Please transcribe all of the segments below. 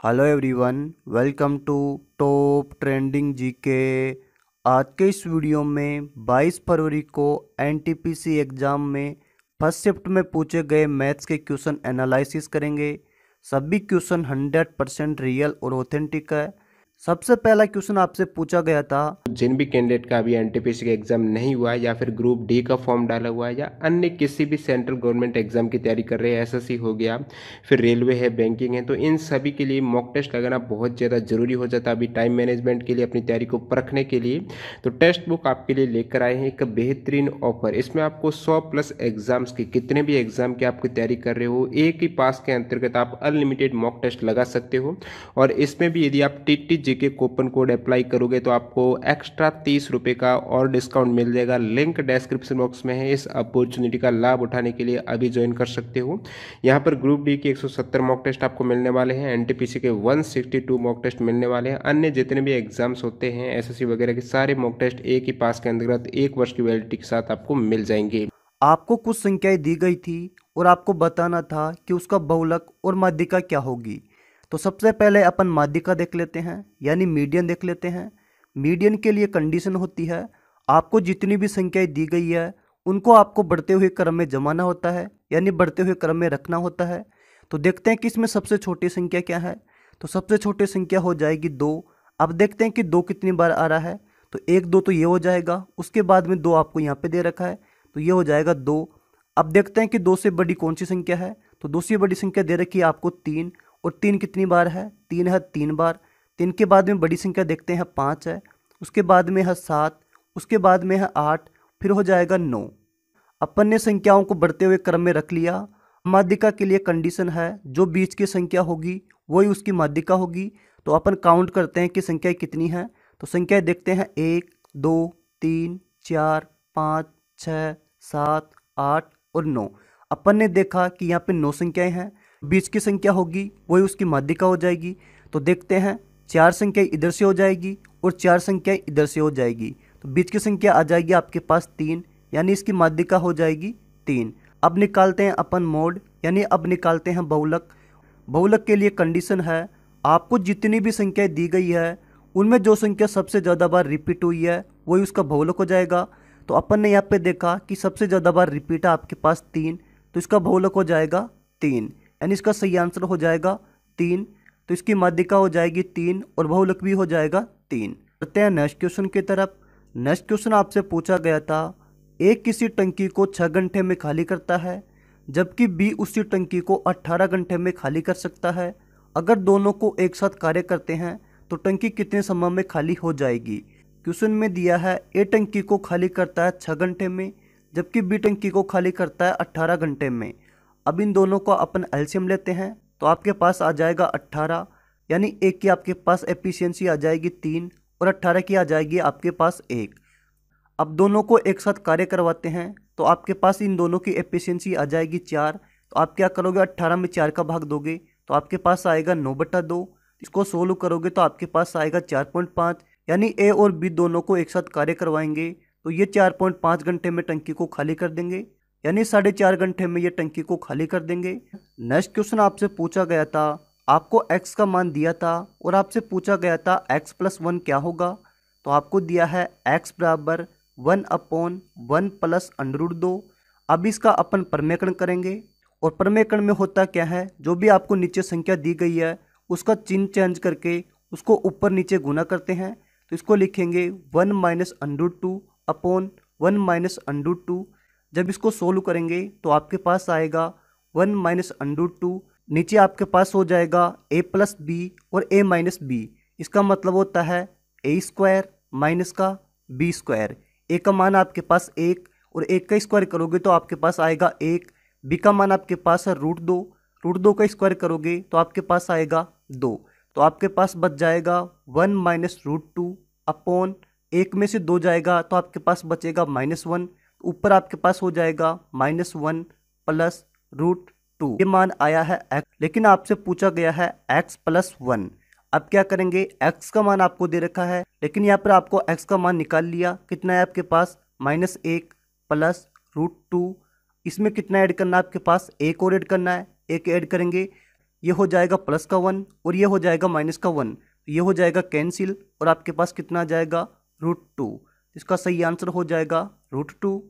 Hello everyone, welcome to top trending GK. आज के इस वीडियो में 22 फरवरी को एनटीपीसी एग्ज़ाम में फर्स्ट शिफ्ट में पूछे गए मैथ्स के क्वेश्चन एनालिसिस करेंगे। सभी क्वेश्चन 100% रियल और ऑथेंटिक है। सबसे पहला क्वेश्चन आपसे पूछा गया था, जिन भी कैंडिडेट का अभी एनटीपीसी का एग्जाम नहीं हुआ है या फिर ग्रुप डी का फॉर्म डाला हुआ है या अन्य किसी भी सेंट्रल गवर्नमेंट एग्जाम की तैयारी कर रहे हैं, एसएससी हो गया, फिर रेलवे है, बैंकिंग है, तो इन सभी के लिए मॉक टेस्ट लगाना बहुत ज़्यादा जरूरी हो जाता है अभी टाइम मैनेजमेंट के लिए, अपनी तैयारी को परखने के लिए। तो टेक्स्ट बुक आपके लिए लेकर आए हैं एक बेहतरीन ऑफर। इसमें आपको 100+ एग्जाम्स की, कितने भी एग्जाम की आपकी तैयारी कर रहे हो, एक ही पास के अंतर्गत आप अनलिमिटेड मॉक टेस्ट लगा सकते हो। और इसमें भी यदि आप TT GK coupon code apply करोगे तो आपको एक्स्ट्रा 30 रुपये का और डिस्काउंट मिल जाएगा। लिंक डिस्क्रिप्शन बॉक्स में है। इस अपॉर्चुनिटी का लाभ उठाने के लिए अभी ज्वाइन कर सकते हो। यहाँ पर ग्रुप डी के 170 मॉक टेस्ट आपको मिलने वाले हैं, एनटीपीसी के 162 मॉक टेस्ट मिलने वाले हैं। अन्य जितने भी एग्जाम्स होते हैं एसएससी वगैरह के, सारे मॉक टेस्ट एक ही पास के अंतर्गत 1 वर्ष की वैलिडिटी के साथ आपको मिल जाएंगे। आपको कुछ संख्याएं दी गई थी और आपको बताना था कि उसका बहुलक और माध्यिका क्या होगी। तो सबसे पहले अपन माध्यिका देख लेते हैं, यानी मीडियन देख लेते हैं। मीडियन के लिए कंडीशन होती है, आपको जितनी भी संख्याएं दी गई है उनको आपको बढ़ते हुए क्रम में जमाना होता है, यानी बढ़ते हुए क्रम में रखना होता है। तो देखते हैं कि इसमें सबसे छोटी संख्या क्या है। तो सबसे छोटी संख्या हो जाएगी 2। अब देखते हैं कि 2 कितनी बार आ रहा है। तो 1 2 तो ये हो जाएगा, उसके बाद में 2 आपको यहाँ पे दे रखा है, तो ये हो जाएगा 2। अब देखते हैं कि 2 से बड़ी कौन सी संख्या है। तो 2 से बड़ी संख्या दे रखी है आपको 3, और 3 कितनी बार है, 3 है 3 बार। 3 के बाद में बड़ी संख्या देखते हैं 5 है, उसके बाद में है 7, उसके बाद में है 8, फिर हो जाएगा 9। अपन ने संख्याओं को बढ़ते हुए क्रम में रख लिया। माध्यिका के लिए कंडीशन है, जो बीच की संख्या होगी वही उसकी माध्यिका होगी। तो अपन काउंट करते हैं कि संख्याएं कितनी हैं। तो संख्याएं देखते हैं 1 2 3 4 5 6 7 8 और 9। अपन ने देखा कि यहाँ पे 9 संख्याएं हैं, बीच की संख्या होगी वही उसकी माध्यिका हो जाएगी। तो देखते हैं 4 संख्या इधर से हो जाएगी और 4 संख्या इधर से हो जाएगी, तो बीच की संख्या आ जाएगी आपके पास 3, यानी इसकी माध्यिका हो जाएगी 3। अब निकालते हैं अपन मोड, यानी अब निकालते हैं बहुलक। बहुलक के लिए कंडीशन है, आपको जितनी भी संख्याएं दी गई है उनमें जो संख्या सबसे ज़्यादा बार रिपीट हुई है वही उसका बहुलक हो जाएगा। तो अपन ने यहाँ पे देखा कि सबसे ज़्यादा बार रिपीट है आपके पास 3, तो इसका बहुलक हो जाएगा 3, यानी इसका सही आंसर हो जाएगा 3। तो इसकी माध्यिका हो जाएगी 3 और बहुलक भी हो जाएगा 3। करते हैं नेक्स्ट क्वेश्चन की तरफ। नेक्स्ट क्वेश्चन आपसे पूछा गया था, ए किसी टंकी को 6 घंटे में खाली करता है, जबकि बी उसी टंकी को 18 घंटे में खाली कर सकता है। अगर दोनों को एक साथ कार्य करते हैं तो टंकी कितने समय में खाली हो जाएगी। क्वेश्चन में दिया है ए टंकी को खाली करता है 6 घंटे में, जबकि बी टंकी को खाली करता है 18 घंटे में। अब इन दोनों को अपन एलसीएम लेते हैं, तो आपके पास आ जाएगा 18, यानी एक की आपके पास एफिशिएंसी आ जाएगी 3 और 18 की आ जाएगी आपके पास 1। अब दोनों को एक साथ कार्य करवाते हैं तो आपके पास इन दोनों की एफिशिएंसी आ जाएगी 4। तो आप क्या करोगे, 18 में 4 का भाग दोगे तो आपके पास आएगा 9/2। इसको सोल्व करोगे तो आपके पास आएगा 4.5, यानी ए और बी दोनों को एक साथ कार्य करवाएंगे तो ये 4.5 घंटे में टंकी को खाली कर देंगे, यानी 4.5 घंटे में ये टंकी को खाली कर देंगे। नेक्स्ट क्वेश्चन आपसे पूछा गया था, आपको x का मान दिया था और आपसे पूछा गया था x+1 क्या होगा। तो आपको दिया है x बराबर 1/1 प्लस √2। अब इसका अपन प्रमेयकरण करेंगे, और प्रमेयकरण में होता क्या है, जो भी आपको नीचे संख्या दी गई है उसका चिन्ह चेंज करके उसको ऊपर नीचे गुना करते हैं। तो इसको लिखेंगे 1 माइनस √2 अपॉन 1 माइनस √2। जब इसको सोल्व करेंगे तो आपके पास आएगा 1 माइनस √2, नीचे आपके पास हो जाएगा a प्लस बी और a माइनस बी। इसका मतलब होता है a² माइनस का b²। a का मान आपके पास 1 और 1 का स्क्वायर करोगे तो आपके पास आएगा 1। b का मान आपके पास है √2, √2 का स्क्वायर करोगे तो आपके पास आएगा 2। तो आपके पास बच जाएगा 1 माइनस √2 अपॉन 1 में से 2 जाएगा तो आपके पास बचेगा -1। ऊपर आपके पास हो जाएगा -1 प्लस √2। ये मान आया है x, लेकिन आपसे पूछा गया है x+1। अब क्या करेंगे, x का मान आपको दे रखा है, लेकिन यहाँ पर आपको x का मान निकाल लिया। कितना है आपके पास, -1 प्लस √2। इसमें कितना ऐड करना है आपके पास, 1 और ऐड करना है, 1 ऐड करेंगे ये हो जाएगा प्लस का 1 और ये हो जाएगा माइनस का 1, तो ये हो जाएगा कैंसिल और आपके पास कितना आ जाएगा √2। इसका सही आंसर हो जाएगा √2।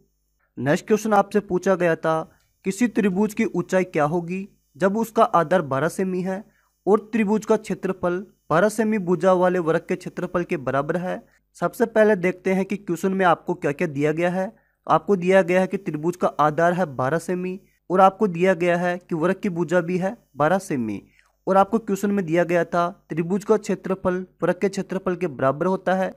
नेक्स्ट क्वेश्चन आपसे पूछा गया था किसी त्रिभुज की ऊंचाई क्या होगी जब उसका आधार 12 सेमी है और त्रिभुज का क्षेत्रफल 12 सेमी भुजा वाले वर्ग के क्षेत्रफल के बराबर है। सबसे पहले देखते हैं कि क्वेश्चन में आपको क्या क्या दिया गया है। आपको दिया गया है कि त्रिभुज का आधार है 12 सेमी और आपको दिया गया है कि वर्ग की भुजा भी है 12 सेमी और आपको क्वेश्चन में दिया गया था त्रिभुज का क्षेत्रफल वर्ग के क्षेत्रफल के बराबर होता है।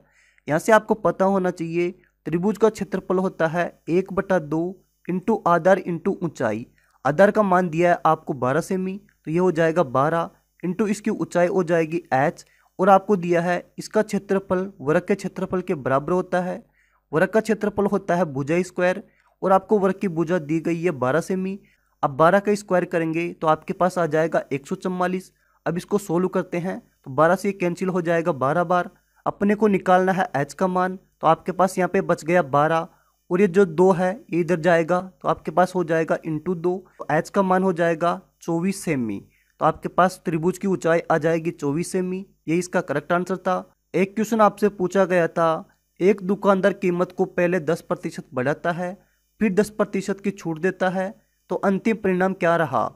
यहाँ से आपको पता होना चाहिए त्रिभुज का क्षेत्रफल होता है 1/2 इंटू आधार इंटू ऊंचाई। आधार का मान दिया है आपको 12 सेमी, तो ये हो जाएगा 12 इंटू इसकी ऊंचाई हो जाएगी h और आपको दिया है इसका क्षेत्रफल वर्ग के क्षेत्रफल के बराबर होता है। वर्ग का क्षेत्रफल होता है भुजा स्क्वायर और आपको वर्ग की भुजा दी गई है 12 सेमी। अब 12 का स्क्वायर करेंगे तो आपके पास आ जाएगा 144। अब इसको सोल्व करते हैं तो 12 से कैंसिल हो जाएगा 12 बार। अपने को निकालना है h का मान, तो आपके पास यहाँ पे बच गया 12 और ये जो 2 है ये इधर जाएगा तो आपके पास हो जाएगा इंटू 2, तो h का मान हो जाएगा 24 सेमी। तो आपके पास त्रिभुज की ऊंचाई आ जाएगी 24 सेमी। यही इसका करेक्ट आंसर था। एक क्वेश्चन आपसे पूछा गया था एक दुकानदार कीमत को पहले 10% बढ़ाता है फिर 10% की छूट देता है, तो अंतिम परिणाम क्या रहा।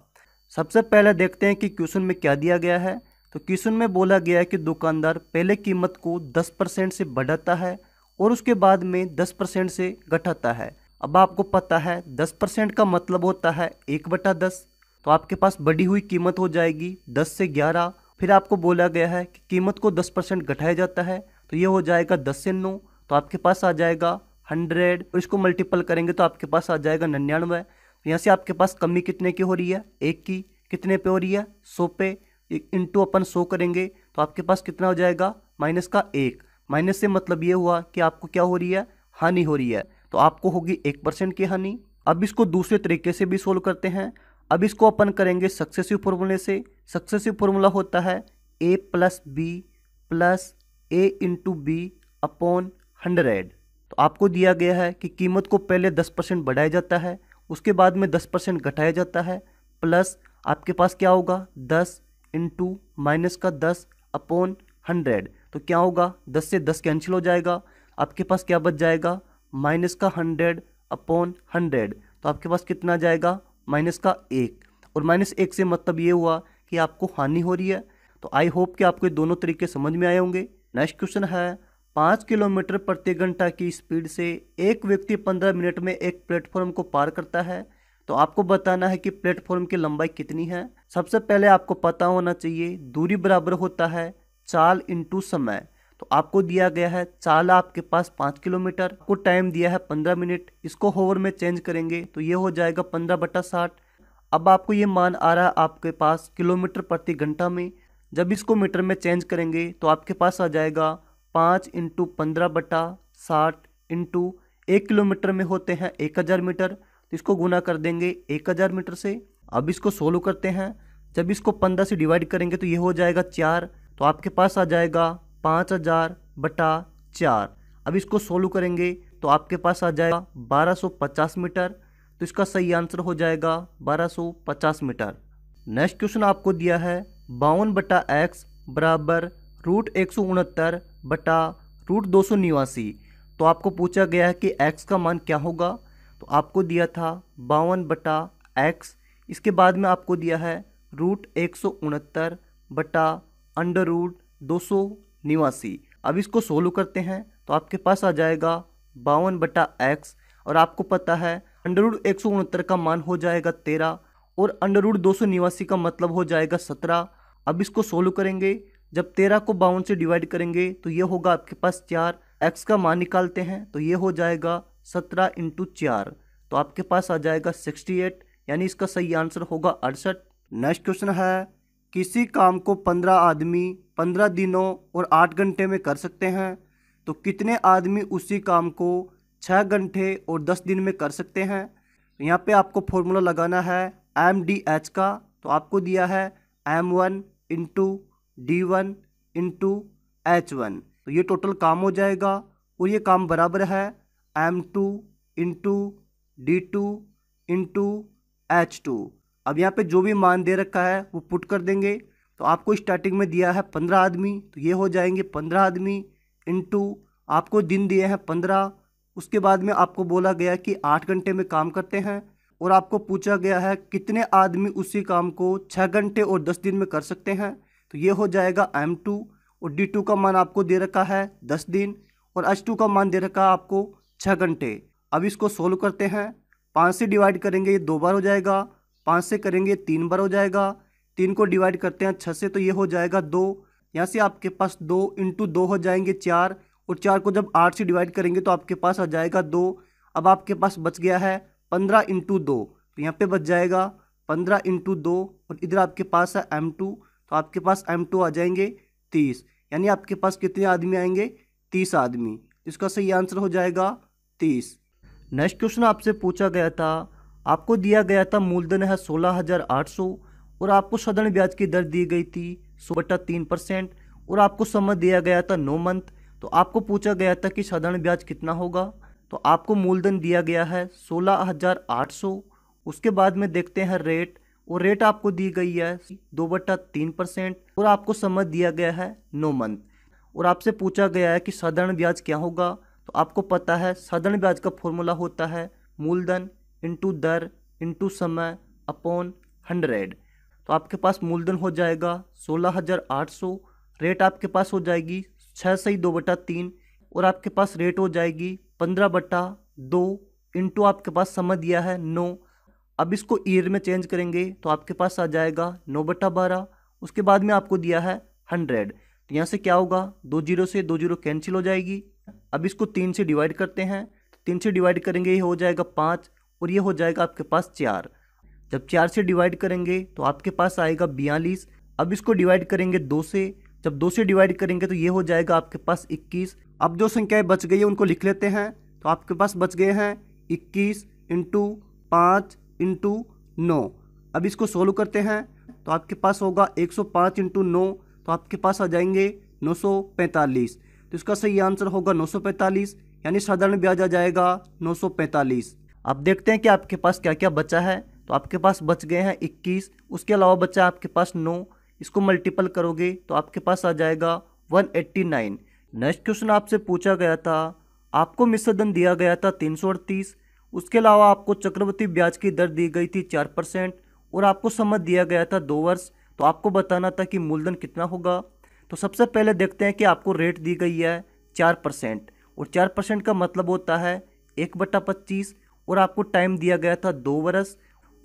सबसे पहले देखते हैं कि क्वेश्चन में क्या दिया गया है। तो क्वेश्चन में बोला गया है कि दुकानदार पहले कीमत को 10% से बढ़ाता है और उसके बाद में 10% से घटाता है। अब आपको पता है 10% का मतलब होता है 1/10, तो आपके पास बढ़ी हुई कीमत हो जाएगी 10 से 11। फिर आपको बोला गया है कि कीमत को 10% घटाया जाता है, तो ये हो जाएगा 10 से 9, तो आपके पास आ जाएगा 100 और इसको मल्टीपल करेंगे तो आपके पास आ जाएगा 99। तो यहाँ से आपके पास कमी कितने की हो रही है, 1 की। कितने पे हो रही है, 100 पे। इंटू अपन 100 करेंगे तो आपके पास कितना हो जाएगा माइनस का 1। माइनस से मतलब ये हुआ कि आपको क्या हो रही है, हानि हो रही है, तो आपको होगी 1% की हानि। अब इसको दूसरे तरीके से भी सोल्व करते हैं। अब इसको अपन करेंगे सक्सेसिव फॉर्मूले से। सक्सेसिव फॉर्मूला होता है a + b + a × b upon 100। तो आपको दिया गया है कि कीमत को पहले 10% बढ़ाया जाता है, उसके बाद में 10% घटाया जाता है, प्लस आपके पास क्या होगा 10 इंटू माइनस का 10 अपॉन 100। तो क्या होगा 10 से 10 कैंसिल हो जाएगा, आपके पास क्या बच जाएगा माइनस का 100 अपॉन 100। तो आपके पास कितना जाएगा माइनस का 1, और -1 से मतलब ये हुआ कि आपको हानि हो रही है। तो आई होप कि आपको ये दोनों तरीके समझ में आए होंगे। नेक्स्ट क्वेश्चन है 5 किलोमीटर प्रति घंटा की स्पीड से एक व्यक्ति 15 मिनट में एक प्लेटफॉर्म को पार करता है, तो आपको बताना है कि प्लेटफॉर्म की लंबाई कितनी है। सबसे पहले आपको पता होना चाहिए दूरी बराबर होता है चाल इंटू समय। तो आपको दिया गया है चाल आपके पास 5 किलोमीटर, आपको टाइम दिया है 15 मिनट। इसको होवर में चेंज करेंगे तो ये हो जाएगा 15/60। अब आपको ये मान आ रहा है आपके पास किलोमीटर प्रति घंटा में। जब इसको मीटर में चेंज करेंगे तो आपके पास आ जाएगा 5 × 15/60 इंटू 1 किलोमीटर में होते हैं 1000 मीटर, तो इसको गुना कर देंगे 1000 मीटर से। अब इसको सोल्व करते हैं। जब इसको 15 से डिवाइड करेंगे तो ये हो जाएगा 4, तो आपके पास आ जाएगा 5000/4। अब इसको सोल्व करेंगे तो आपके पास आ जाएगा 1250 मीटर, तो इसका सही आंसर हो जाएगा 1250 मीटर। नेक्स्ट क्वेश्चन आपको दिया है 52/x बराबर √169/√289। तो आपको पूछा गया है कि x का मान क्या होगा। तो आपको दिया था 52/x, इसके बाद में आपको दिया है √169/√289। अब इसको सोल्व करते हैं तो आपके पास आ जाएगा 52/x, और आपको पता है √169 का मान हो जाएगा 13 और √289 का मतलब हो जाएगा 17। अब इसको सोल्व करेंगे, जब 13 को 52 से डिवाइड करेंगे तो ये होगा आपके पास 4। x का मान निकालते हैं तो ये हो जाएगा 17 × 4, तो आपके पास आ जाएगा 68, यानी इसका सही आंसर होगा 68। नेक्स्ट क्वेश्चन है किसी काम को 15 आदमी 15 दिनों और 8 घंटे में कर सकते हैं, तो कितने आदमी उसी काम को 6 घंटे और 10 दिन में कर सकते हैं। तो यहाँ पे आपको फॉर्मूला लगाना है MDH का। तो आपको दिया है M1 × D1 × H1, तो ये टोटल काम हो जाएगा और ये काम बराबर है M2 × D2 × H2। अब यहाँ पे जो भी मान दे रखा है वो पुट कर देंगे। तो आपको स्टार्टिंग में दिया है 15 आदमी, तो ये हो जाएंगे 15 आदमी इंटू आपको दिन दिए हैं 15। उसके बाद में आपको बोला गया कि 8 घंटे में काम करते हैं और आपको पूछा गया है कितने आदमी उसी काम को 6 घंटे और 10 दिन में कर सकते हैं। तो ये हो जाएगा M2 और D2 का मान आपको दे रखा है 10 दिन और H2 का मान दे रखा है आपको 6 घंटे। अब इसको सोल्व करते हैं। 5 से डिवाइड करेंगे ये 2 बार हो जाएगा, 5 से करेंगे 3 बार हो जाएगा, 3 को डिवाइड करते हैं 6 से तो ये हो जाएगा 2। यहाँ से आपके पास 2 इंटू 2 हो जाएंगे 4 और 4 को जब 8 से डिवाइड करेंगे तो आपके पास आ जाएगा 2। अब आपके पास बच गया है 15 इंटू 2, तो यहाँ पे बच जाएगा 15 इंटू 2 और इधर आपके पास है M2, तो आपके पास M2 आ जाएंगे 30। यानी आपके पास कितने आदमी आएंगे? 30 आदमी। तो इसका सही आंसर हो जाएगा 30। नेक्स्ट क्वेश्चन आपसे पूछा गया था, आपको दिया गया था मूलधन है 16,800 और आपको साधारण ब्याज की दर दी गई थी 100/3% और आपको समय दिया गया था 9 मंथ। तो आपको पूछा गया था कि साधारण ब्याज कितना होगा। तो आपको मूलधन दिया गया है 16,800। उसके बाद में देखते हैं रेट, और रेट आपको दी गई है 2/3% और आपको समय दिया गया है 9 मंथ। और आपसे पूछा गया है कि साधारण ब्याज क्या होगा। तो आपको पता है साधारण ब्याज का फॉर्मूला होता है मूलधन इंटू दर इंटू समय अपॉन 100। तो आपके पास मूलधन हो जाएगा 16,800, रेट आपके पास हो जाएगी 6 सही 2/3 और आपके पास रेट हो जाएगी 15/2 इंटू आपके पास समय दिया है 9। अब इसको ईयर में चेंज करेंगे तो आपके पास आ जाएगा 9/12। उसके बाद में आपको दिया है 100, तो यहाँ से क्या होगा 2 जीरो से 2 जीरो कैंसिल हो जाएगी। अब इसको 3 से डिवाइड करते हैं, तो 3 से डिवाइड करेंगे ये हो जाएगा 5 और ये हो जाएगा आपके पास 4। जब 4 से डिवाइड करेंगे तो आपके पास आएगा 42। अब इसको डिवाइड करेंगे 2 से, जब 2 से डिवाइड करेंगे तो ये हो जाएगा आपके पास 21। अब जो संख्याएं बच गई है उनको लिख लेते हैं। तो आपके पास बच गए हैं 21 इंटू 5 इंटू 9। अब इसको सोल्व करते हैं तो आपके पास होगा 105 इंटू 9, तो आपके पास आ जाएंगे 945। तो इसका सही आंसर होगा 945, यानी साधारण ब्याज आ जाएगा 945। अब देखते हैं कि आपके पास क्या क्या बचा है। तो आपके पास बच गए हैं 21, उसके अलावा बचा आपके पास 9। इसको मल्टीपल करोगे तो आपके पास आ जाएगा 189। नेक्स्ट क्वेश्चन आपसे पूछा गया था, आपको मिश्रधन दिया गया था 338, उसके अलावा आपको चक्रवृद्धि ब्याज की दर दी गई थी 4% और आपको समय दिया गया था 2 वर्ष। तो आपको बताना था कि मूलधन कितना होगा। तो सबसे पहले देखते हैं कि आपको रेट दी गई है 4% और 4% का मतलब होता है 1/25 और आपको टाइम दिया गया था 2 वर्ष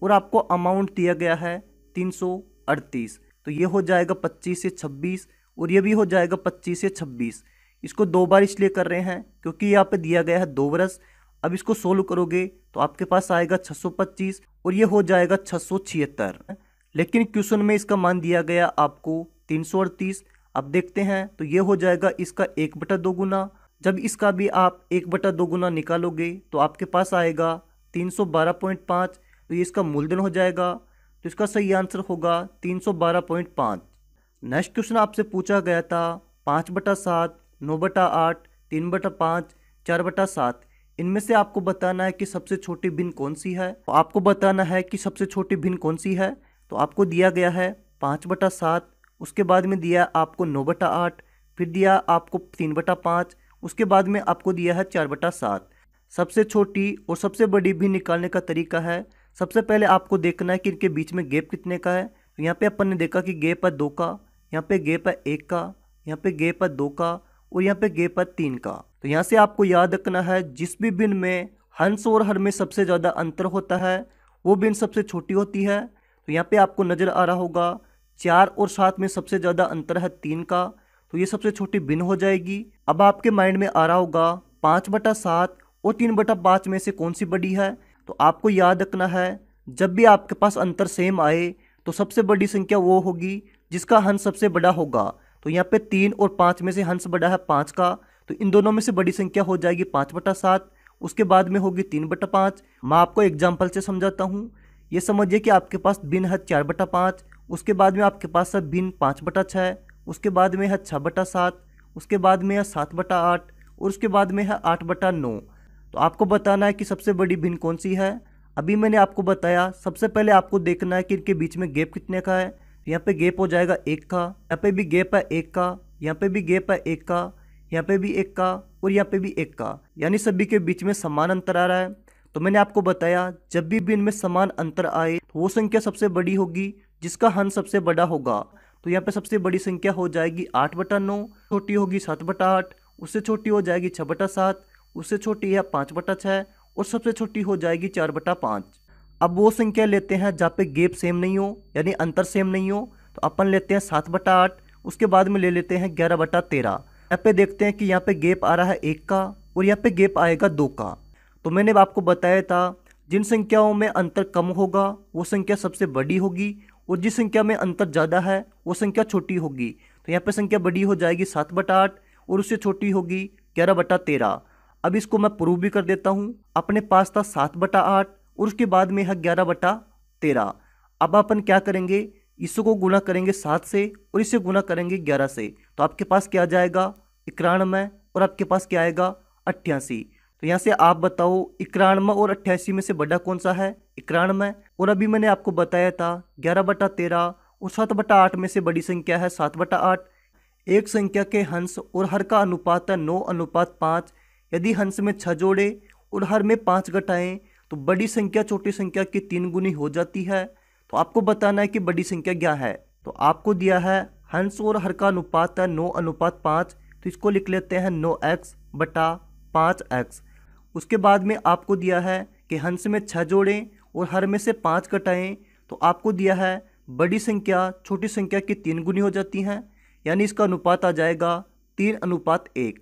और आपको अमाउंट दिया गया है 338। तो ये हो जाएगा 25 से 26 और ये भी हो जाएगा 25 से 26। इसको 2 बार इसलिए कर रहे हैं क्योंकि यहाँ पे दिया गया है 2 वर्ष। अब इसको सोल्व करोगे तो आपके पास आएगा 625 और ये हो जाएगा 676। लेकिन क्वेश्चन में इसका मान दिया गया आपको 338। अब देखते हैं तो ये हो जाएगा इसका 1/2 गुना। जब इसका भी आप 1/2 गुना निकालोगे तो आपके पास आएगा 312.5, तो ये इसका मूलधन हो जाएगा। तो इसका सही आंसर होगा 312.5। नेक्स्ट क्वेश्चन आपसे पूछा गया था 5/7, 9/8, 3/5, 4/7, इनमें से आपको बताना है कि सबसे छोटी भिन्न कौन सी है। तो आपको बताना है कि सबसे छोटी भिन्न कौन सी है। तो आपको दिया गया है 5/7, उसके बाद में दिया आपको 9/8, फिर दिया आपको 3/5, उसके बाद में आपको दिया है 4/7। सबसे छोटी और सबसे बड़ी भिन्न निकालने का तरीका है, सबसे पहले आपको देखना है कि इनके बीच में गैप कितने का है। तो यहाँ पे अपन ने देखा कि गैप है 2 का, यहाँ पे गैप है 1 का, यहाँ पे गैप है 2 का और यहाँ पे गैप है 3 का। तो यहाँ से आपको याद रखना है जिस भी भिन्न में हंस और हर में सबसे ज़्यादा अंतर होता है वो भिन्न सबसे छोटी होती है। तो यहाँ पे आपको नज़र आ रहा होगा 4 और 7 में सबसे ज़्यादा अंतर है 3 का, तो ये सबसे छोटी भिन्न हो जाएगी। अब आपके माइंड में आ रहा होगा 5/7 और 3/5 में से कौन सी बड़ी है। तो आपको याद रखना है जब भी आपके पास अंतर सेम आए तो सबसे बड़ी संख्या वो होगी जिसका हंस सबसे बड़ा होगा। तो यहाँ पे 3 और 5 में से हंस बड़ा है 5 का, तो इन दोनों में से बड़ी संख्या हो जाएगी 5/7, उसके बाद में होगी 3/5। मैं आपको एग्जाम्पल से समझाता हूँ। ये समझिए कि आपके पास भिन्न है 4/5, उसके बाद में आपके पास है भिन्न 5/6, उसके बाद में है 6/7, उसके बाद में है 7/8 और उसके बाद में है 8/9। तो आपको बताना है कि सबसे बड़ी भिन्न कौन सी है। अभी मैंने आपको बताया सबसे पहले आपको देखना है कि इनके बीच में गैप कितने का है। यहाँ पे गैप हो जाएगा 1 का, यहाँ पे भी गैप है 1 का, यहाँ पे भी गैप है 1 का, यहाँ पे भी 1 का और यहाँ पे भी 1 का, यानी सभी के बीच में समान अंतर आ रहा है। तो मैंने आपको बताया जब भी इनमें समान अंतर आए तो वो संख्या सबसे बड़ी होगी जिसका हंस सबसे बड़ा होगा। तो यहाँ पे सबसे बड़ी संख्या हो जाएगी 8/9, छोटी होगी 7/8, उससे छोटी हो जाएगी 6/7, उससे छोटी है 5/6 और सबसे छोटी हो जाएगी 4/5। अब वो संख्या लेते हैं जहाँ पे गैप सेम नहीं हो यानी अंतर सेम नहीं हो, तो अपन लेते हैं 7/8, उसके बाद में ले लेते हैं 11/13। यहाँ पे देखते हैं कि यहाँ पे गैप आ रहा है 1 का और यहाँ पे गैप आएगा 2 का। तो मैंने आपको बताया था जिन संख्याओं में अंतर कम होगा वो संख्या सबसे बड़ी होगी और जिस संख्या में अंतर ज़्यादा है वो संख्या छोटी होगी। तो यहाँ पे संख्या बड़ी हो जाएगी 7/8 और उससे छोटी होगी 11/13। अब इसको मैं प्रूव भी कर देता हूँ। अपने पास था 7/8 और उसके बाद में है 11/13। अब अपन क्या करेंगे, इसको गुणा करेंगे 7 से और इसे गुणा करेंगे 11 से, तो आपके पास क्या आ जाएगा 91 और आपके पास क्या आएगा 88। तो यहाँ से आप बताओ 91 और 88 में से बड़ा कौन सा है 91। और अभी मैंने आपको बताया था 11/13 और 7/8 में से बड़ी संख्या है 7/8। एक संख्या के हंस और हर का अनुपात है 9:5। यदि हंस में 6 जोड़े और हर में 5 घटाएं तो बड़ी संख्या छोटी संख्या की 3 गुनी हो जाती है। तो आपको बताना है कि बड़ी संख्या क्या है। तो आपको दिया है हंस और हर का अनुपात है 9:5, तो इसको लिख लेते हैं 9x/5x। उसके बाद में आपको दिया है कि हंस में 6 जोड़ें और हर में से 5 घटाएं, तो आपको दिया है बड़ी संख्या छोटी संख्या की 3 गुनी हो जाती हैं, यानी इसका अनुपात आ जाएगा 3:1।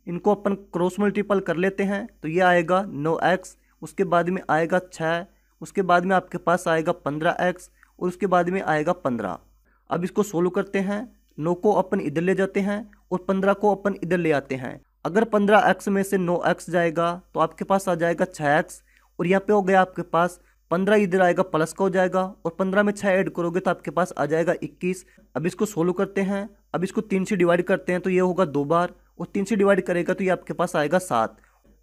इनको अपन क्रॉस मल्टीपल कर लेते हैं तो ये आएगा 9x, उसके बाद में आएगा 6, उसके बाद में आपके पास आएगा 15x और उसके बाद में आएगा 15। अब इसको सोल्व करते हैं। 9 को अपन इधर ले जाते हैं और 15 को अपन इधर ले आते हैं। अगर 15x में से 9x जाएगा तो आपके पास आ जाएगा 6x और यहाँ पे हो गया आपके पास 15, इधर आएगा प्लस का हो जाएगा और 15 में 6 ऐड करोगे तो आपके पास आ जाएगा 21। अब इसको सोल्व करते हैं। अब इसको 3 से डिवाइड करते हैं तो ये होगा 2 बार और 3 से डिवाइड करेगा तो ये आपके पास आएगा 7।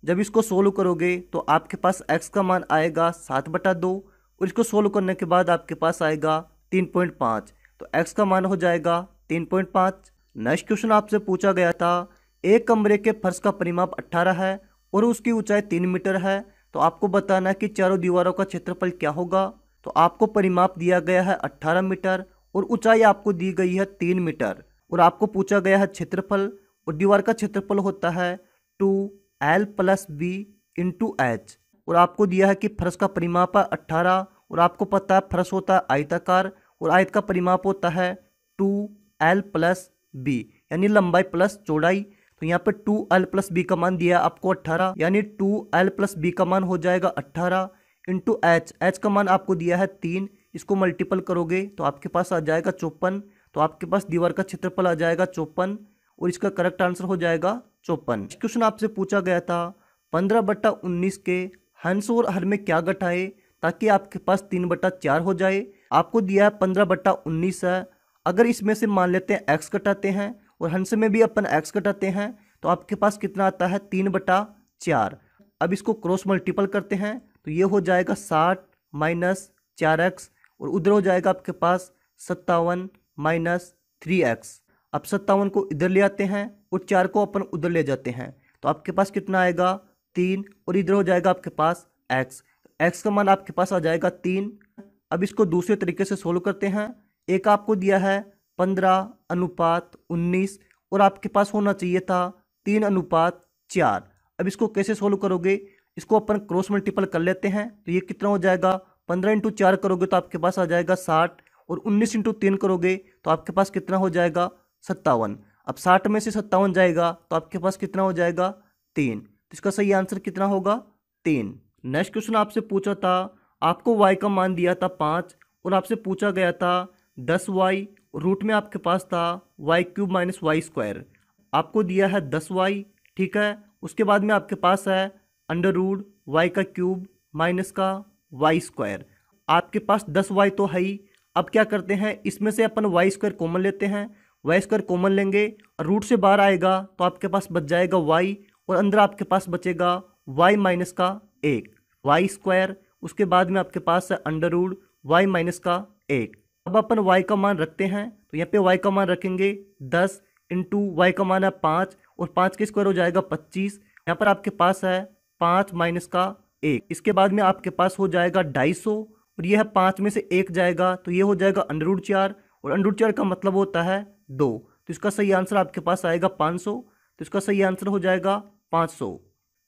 जब इसको सोल्व करोगे तो आपके पास x का मान आएगा 7/2 और इसको सोल्व करने के बाद आपके पास आएगा 3.5, तो x का मान हो जाएगा 3.5। नेक्स्ट क्वेश्चन आपसे पूछा गया था एक कमरे के फर्श का परिमाप 18 है और उसकी ऊंचाई 3 मीटर है, तो आपको बताना है कि चारों दीवारों का क्षेत्रफल क्या होगा। तो आपको परिमाप दिया गया है 18 मीटर और ऊंचाई आपको दी गई है 3 मीटर और आपको पूछा गया है क्षेत्रफल, और दीवार का क्षेत्रफल होता है 2l + b × h। और आपको दिया है कि फर्श का परिमाप है 18 और आपको पता है फर्श होता है आयताकार और आयत का परिमाप होता है 2l + b यानी लंबाई प्लस चौड़ाई। तो यहाँ पे 2l + b का मान दिया आपको 18, यानी 2l + b का मान हो जाएगा 18 × h। h का मान आपको दिया है 3, इसको मल्टीपल करोगे तो आपके पास आ जाएगा 54। तो आपके पास दीवार का क्षेत्रफल आ जाएगा 54 और इसका करेक्ट आंसर हो जाएगा 54। क्वेश्चन आपसे पूछा गया था 15/19 के हंस और हर में क्या घटाए ताकि आपके पास 3/4 हो जाए। आपको दिया है 15/19 है। अगर इसमें से मान लेते हैं x घटाते हैं और हंस में भी अपन x घटाते हैं तो आपके पास कितना आता है 3/4। अब इसको क्रॉस मल्टीपल करते हैं तो ये हो जाएगा 60 - 4x और उधर हो जाएगा आपके पास 57 - 3x। अब 57 को इधर ले आते हैं और 4 को अपन उधर ले जाते हैं तो आपके पास कितना आएगा 3 और इधर हो जाएगा आपके पास x। x का मान आपके पास आ जाएगा 3। अब इसको दूसरे तरीके से सोल्व करते हैं। एक आपको दिया है 15:19 और आपके पास होना चाहिए था 3:4। अब इसको कैसे सोल्व करोगे, इसको अपन क्रॉस मल्टीपल कर लेते हैं तो ये कितना हो जाएगा 15 × 4 करोगे तो आपके पास आ जाएगा 60 और 19 × 3 करोगे तो आपके पास कितना हो जाएगा 57। अब 60 में से 57 जाएगा तो आपके पास कितना हो जाएगा 3, तो इसका सही आंसर कितना होगा 3। नेक्स्ट क्वेश्चन आपसे पूछा था आपको y का मान दिया था 5 और आपसे पूछा गया था 10y, रूट में आपके पास था y³ - y²। आपको दिया है 10y, ठीक है। उसके बाद में आपके पास है √y³ - y²। आपके पास 10y तो है ही। अब क्या करते हैं, इसमें से अपन y² कॉमन लेते हैं। y² कॉमन लेंगे और रूट से बाहर आएगा तो आपके पास बच जाएगा y और अंदर आपके पास बचेगा y - 1 y²। उसके बाद में आपके पास है अंडर रूट वाई माइनस का 1। अब अपन y का मान रखते हैं, तो यहाँ पे y का मान रखेंगे 10 इंटू वाई का मान है 5 और 5 के स्क्वायर हो जाएगा 25। यहाँ पर आपके पास है 5 माइनस का 1। इसके बाद में आपके पास हो जाएगा 250 और यह है 5 में से 1 जाएगा तो ये हो जाएगा अंडर रूट 4 और अंडर रूट 4 का मतलब होता है 2। तो इसका सही आंसर आपके पास आएगा 500। तो इसका सही आंसर हो जाएगा 500।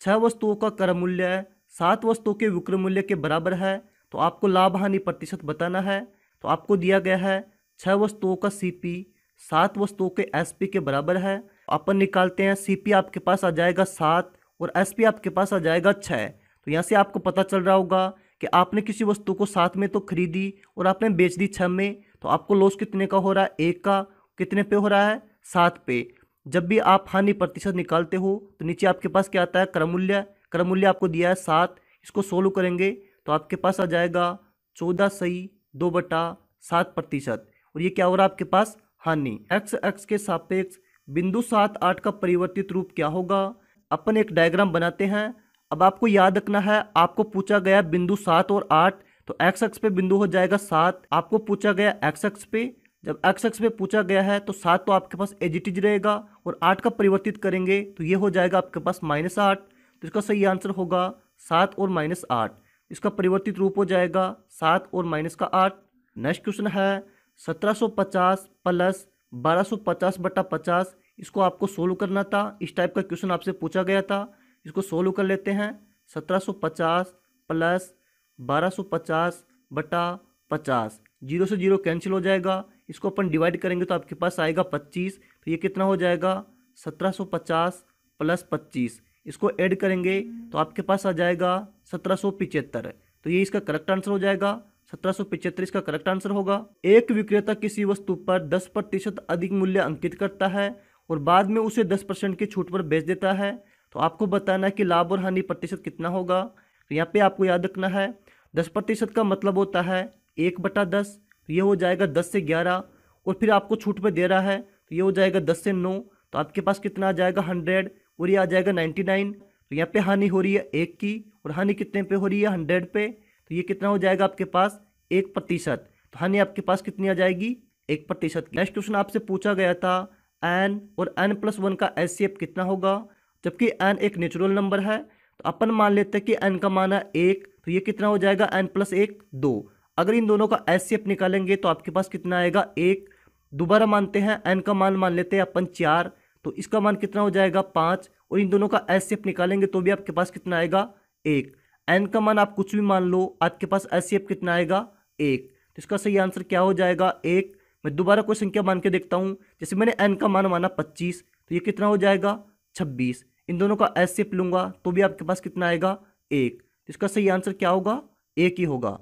6 वस्तुओं का क्रय मूल्य 7 वस्तुओं के विक्रय मूल्य के बराबर है, तो आपको लाभ हानि प्रतिशत बताना है। तो आपको दिया गया है 6 वस्तुओं का सीपी 7 वस्तुओं के एसपी के बराबर है। अपन निकालते हैं, सीपी आपके पास आ जाएगा 7 और एसपी आपके पास आ जाएगा 6। तो यहाँ से आपको पता चल रहा होगा कि आपने किसी वस्तु को 7 में तो खरीदी और आपने बेच दी 6 में, तो आपको लॉस कितने का हो रहा है, 1 का। कितने पे हो रहा है, 7 पे। जब भी आप हानि प्रतिशत निकालते हो तो नीचे आपके पास क्या आता है, क्रय मूल्य। क्रय मूल्य आपको दिया है 7, इसको सोल्व करेंगे तो आपके पास आ जाएगा 14 सही 2/7%। और ये क्या हो रहा है आपके पास, हानि। x के सापेक्ष बिंदु 7 8 का परिवर्तित रूप क्या होगा। अपन एक डायग्राम बनाते हैं। अब आपको याद रखना है, आपको पूछा गया बिंदु 7 और 8, तो x अक्ष पे बिंदु हो जाएगा 7। आपको पूछा गया x अक्ष पे, जब x अक्ष पे पूछा गया है तो 7 तो आपके पास एज इट इज रहेगा और 8 का परिवर्तित करेंगे तो ये हो जाएगा आपके पास -8। तो इसका सही आंसर होगा 7 और -8। इसका परिवर्तित रूप हो जाएगा 7 और -8। नेक्स्ट क्वेश्चन है 1750 प्लस 1250/50। इसको आपको सोल्व करना था। इस टाइप का क्वेश्चन आपसे पूछा गया था। इसको सोल्व कर लेते हैं। 1750 प्लस 1250/50, 0 से 0 कैंसिल हो जाएगा। इसको अपन डिवाइड करेंगे तो आपके पास आएगा 25। तो ये कितना हो जाएगा, 1750 प्लस 25। इसको ऐड करेंगे तो आपके पास आ जाएगा 1775। तो ये इसका करेक्ट आंसर हो जाएगा। 1775 इसका करेक्ट आंसर होगा। एक विक्रेता किसी वस्तु पर 10% अधिक मूल्य अंकित करता है और बाद में उसे 10% की छूट पर बेच देता है, तो आपको बताना है कि लाभ और हानि प्रतिशत कितना होगा। तो यहाँ पे आपको याद रखना है 10% का मतलब होता है 1/10। तो ये हो जाएगा 10 से 11 और फिर आपको छूट पे दे रहा है तो ये हो जाएगा 10 से 9। तो आपके पास कितना आ जाएगा 100 और ये आ जाएगा 99। तो यहाँ पे हानि हो रही है 1 की और हानि कितने पे हो रही है, 100 पे। तो ये कितना हो जाएगा आपके पास 1%। तो हानि आपके पास कितनी आ जाएगी, 1%। नेक्स्ट क्वेश्चन आपसे पूछा गया था n और n+1 का HCF कितना होगा। जबकि n एक नेचुरल नंबर है तो अपन मान लेते हैं कि n का मान है 1, तो ये कितना हो जाएगा n+1 2। अगर इन दोनों का HCF निकालेंगे तो आपके पास कितना आएगा 1। दोबारा मानते हैं, n का मान मान लेते हैं अपन 4, तो इसका मान कितना हो जाएगा 5 और इन दोनों का HCF निकालेंगे तो भी आपके पास कितना आएगा 1। n का मान आप कुछ भी मान लो, आपके पास HCF कितना आएगा 1। तो इसका सही आंसर क्या हो जाएगा 1। मैं दोबारा कोई संख्या मान के देखता हूँ। जैसे मैंने n का मान माना 25, तो ये कितना हो जाएगा 26। इन दोनों का HCF लूंगा तो भी आपके पास कितना आएगा 1। तो इसका सही आंसर क्या होगा, 1 ही होगा।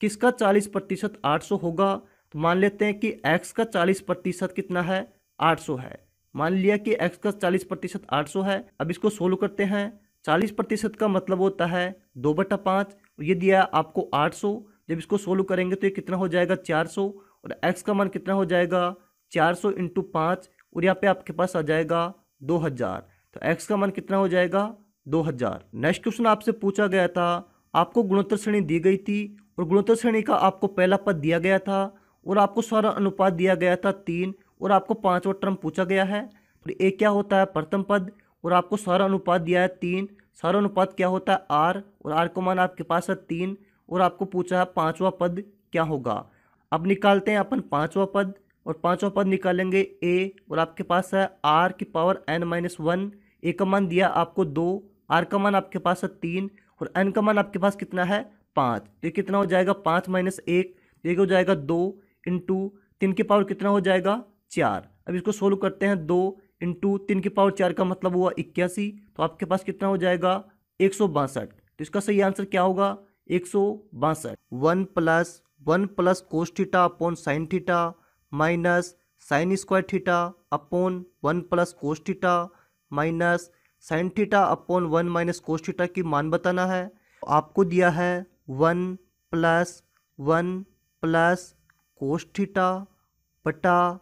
किसका 40% 800 होगा। तो मान लेते हैं कि x का 40% कितना है, 800 है। मान लिया कि x का 40% 800 है। अब इसको सोल्व करते हैं। 40% का मतलब होता है 2/5। ये दिया है आपको 800। जब इसको सोल्व करेंगे तो ये कितना हो जाएगा 400 और x का मान कितना हो जाएगा 400 × 5 और यहाँ पे आपके पास आ जाएगा 2000। तो x का मान कितना हो जाएगा 2000। नेक्स्ट क्वेश्चन आपसे पूछा गया था, आपको गुणोत्तर श्रेणी दी गई थी और गुणोत्तर श्रेणी का आपको पहला पद दिया गया था और आपको सारा अनुपात दिया गया था 3 और आपको 5वां टर्म पूछा गया है। तो ये क्या होता है, प्रथम पद, और आपको सारा अनुपात दिया है 3। सारा अनुपात क्या होता है r और r का मान आपके पास है 3 और आपको पूछा है 5वां पद क्या होगा। अब निकालते हैं अपन 5वां पद और 5वां पद निकालेंगे a और आपके पास है r⁻n-1। a का मान दिया आपको 2, r का मान आपके पास है 3 और n का मान आपके पास कितना है 5। तो ये कितना हो जाएगा 5 - 1, ये हो जाएगा 2 इंटू 3 की पावर कितना हो जाएगा 4। अब इसको सोल्व करते हैं। 2 इंटू 3 की पावर 4 का मतलब हुआ 81। तो आपके पास कितना हो जाएगा 162। तो इसका सही आंसर क्या होगा 162। 1 + cos theta upon sine theta minus sine square theta upon 1 + cos theta minus sine theta upon 1 - cos theta की मान बताना है। आपको दिया है 1 + 1 + cos थीटा बटा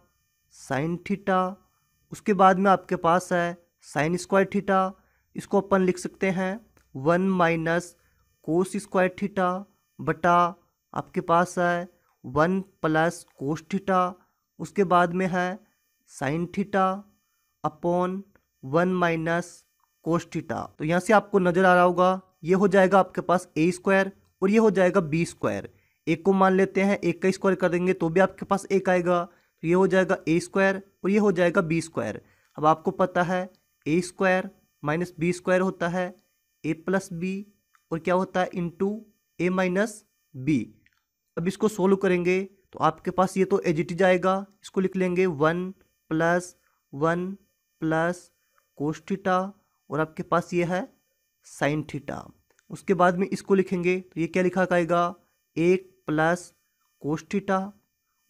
साइन थीटा। उसके बाद में आपके पास है साइन स्क्वायर थीटा। इसको अपन लिख सकते हैं 1 - cos स्क्वायर थीटा बटा आपके पास है 1 प्लस कोस थीटा, उसके बाद में है sine theta upon 1 minus cos theta. तो यहाँ से आपको नज़र आ रहा होगा ये हो जाएगा आपके पास ए स्क्वायर और ये हो जाएगा बी स्क्वायर। एक को मान लेते हैं, एक का स्क्वायर कर देंगे तो भी आपके पास एक आएगा, तो ये हो जाएगा ए स्क्वायर और ये हो जाएगा बी स्क्वायर। अब आपको पता है ए स्क्वायर माइनस बी स्क्वायर होता है ए प्लस बी और क्या होता है इंटू ए माइनस बी। अब इसको सोल्व करेंगे तो आपके पास ये तो एज इट इज आएगा, इसको लिख लेंगे 1 प्लस 1 प्लस कोस थीटा और आपके पास ये है साइन थीटा। उसके बाद में इसको लिखेंगे तो ये क्या लिखा आएगा 1 प्लस कोस थीटा,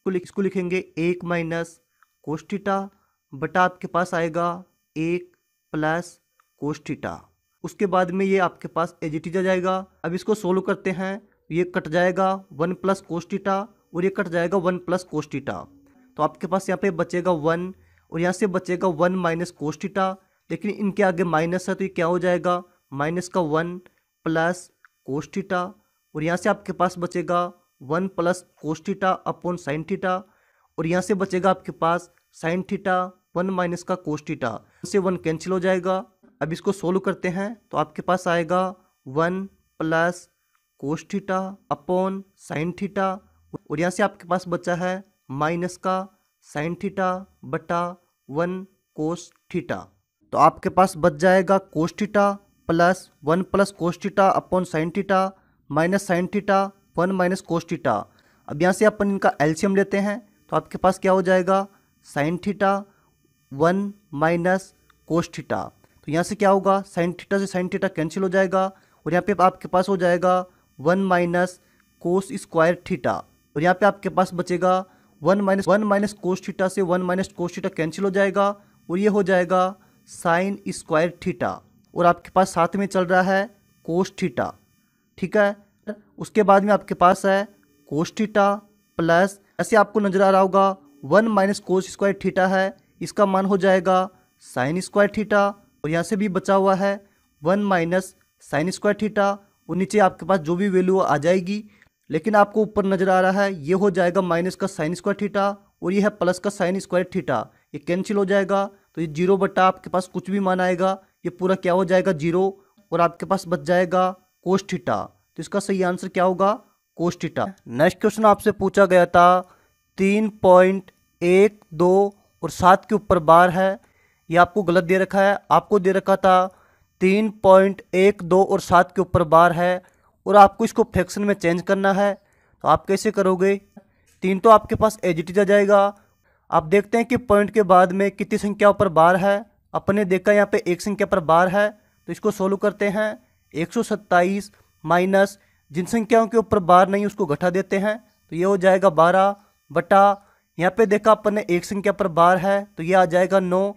इसको लिखेंगे 1 माइनस कोस थीटा बटा आपके पास आएगा 1 प्लस कोस थीटा। उसके बाद में ये आपके पास एज इट इज आ जाएगा। अब इसको सोल्व करते हैं, ये कट जाएगा 1 प्लस कोस थीटा और ये कट जाएगा 1 प्लस कोस थीटा। तो आपके पास यहाँ पे बचेगा 1 और यहाँ से बचेगा 1 माइनस कोस थीटा, लेकिन इनके आगे माइनस है तो ये क्या हो जाएगा माइनस का 1 प्लस कोस थीटा और यहाँ से आपके पास बचेगा 1 plus cos theta upon sine theta और यहाँ से बचेगा आपके पास साइन थीटा 1 माइनस का कोस थीटा, से 1 कैंसिल हो जाएगा। अब इसको सोल्व करते हैं तो आपके पास आएगा 1 plus cos theta upon sine theta और यहाँ से आपके पास बचा है माइनस का साइन थीटा बटा 1 कोस थीटा। तो आपके पास बच जाएगा cos theta plus 1 plus cos theta upon sine theta minus sine theta 1 minus cos theta. अब यहाँ से अपन इनका एलसीएम लेते हैं तो आपके पास क्या हो जाएगा sine theta 1 minus cos theta. तो यहाँ से क्या होगा साइन थीटा से साइन थीटा कैंसिल हो जाएगा और यहाँ पे आपके पास हो जाएगा 1 माइनस कोस स्क्वायर थीटा और यहाँ पे आपके पास बचेगा 1 माइनस कोस थीटा से 1 माइनस कोस थीटा कैंसिल हो जाएगा और ये हो जाएगा साइन स्क्वायर थीटा और आपके पास साथ में चल रहा है कोस थीटा। ठीक है, उसके बाद में आपके पास है कोस थीटा प्लस, ऐसे आपको नजर आ रहा होगा 1 माइनस कोस स्क्वायर थीटा है, इसका मान हो जाएगा साइन स्क्वायर थीटा और यहाँ से भी बचा हुआ है 1 माइनस साइन स्क्वायर थीटा और नीचे आपके पास जो भी वैल्यू आ जाएगी, लेकिन आपको ऊपर नजर आ रहा है ये हो जाएगा माइनस का साइन स्क्वायर थीटा और ये है प्लस का साइन स्क्वायर थीटा, ये कैंसिल हो जाएगा तो ये 0 बटा आपके पास कुछ भी मान आएगा ये पूरा क्या हो जाएगा 0 और आपके पास बच जाएगा कोस थीटा। तो इसका सही आंसर क्या होगा कोस थीटा। नेक्स्ट क्वेश्चन आपसे पूछा गया था 3.12 और 7 के ऊपर बार है, ये आपको गलत दे रखा है, आपको दे रखा था 3.12 और 7 के ऊपर बार है और आपको इसको फ्रैक्शन में चेंज करना है। तो आप कैसे करोगे, 3 तो आपके पास एज इट इज आ जाएगा। आप देखते हैं कि पॉइंट के बाद में कितनी संख्या पर बार है, अपने देखा यहाँ पे एक संख्या पर बार है तो इसको सोल्व करते हैं 127 माइनस जिन संख्याओं के ऊपर बार नहीं उसको घटा देते हैं तो ये हो जाएगा 12 बटा यहाँ पे देखा अपन ने एक संख्या पर बार है तो ये आ जाएगा 9।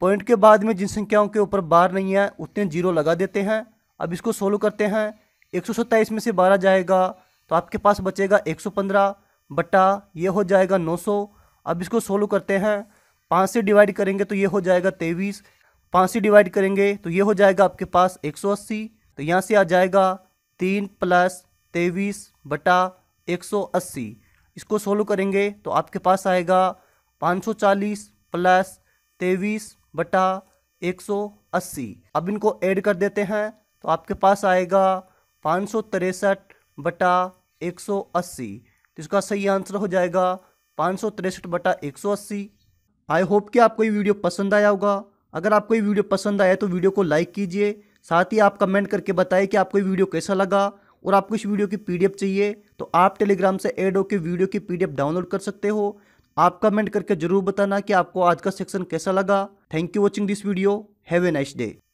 पॉइंट के बाद में जिन संख्याओं के ऊपर बार नहीं है उतने 0 लगा देते हैं। अब इसको सोल्व करते हैं, 127 में से 12 जाएगा तो आपके पास बचेगा 115 बटा ये हो जाएगा 900। अब इसको सोल्व करते हैं, 5 से डिवाइड करेंगे तो ये हो जाएगा 23, 5 से डिवाइड करेंगे तो ये हो जाएगा आपके पास 180। तो यहाँ से आ जाएगा 3 प्लस 23 बटा 180। इसको सोल्व करेंगे तो आपके पास आएगा 540 प्लस 23 बटा 180। अब इनको ऐड कर देते हैं तो आपके पास आएगा 563 बटा 180। तो इसका सही आंसर हो जाएगा 563 बटा 180। आई होप कि आपको ये वीडियो पसंद आया होगा। अगर आपको ये वीडियो पसंद आया तो वीडियो को लाइक कीजिए, साथ ही आप कमेंट करके बताएं कि आपको ये वीडियो कैसा लगा और आपको इस वीडियो की पीडीएफ चाहिए तो आप टेलीग्राम से ऐड होकर वीडियो की पीडीएफ डाउनलोड कर सकते हो। आप कमेंट करके जरूर बताना कि आपको आज का सेक्शन कैसा लगा। Thank you watching this video. Have a nice day.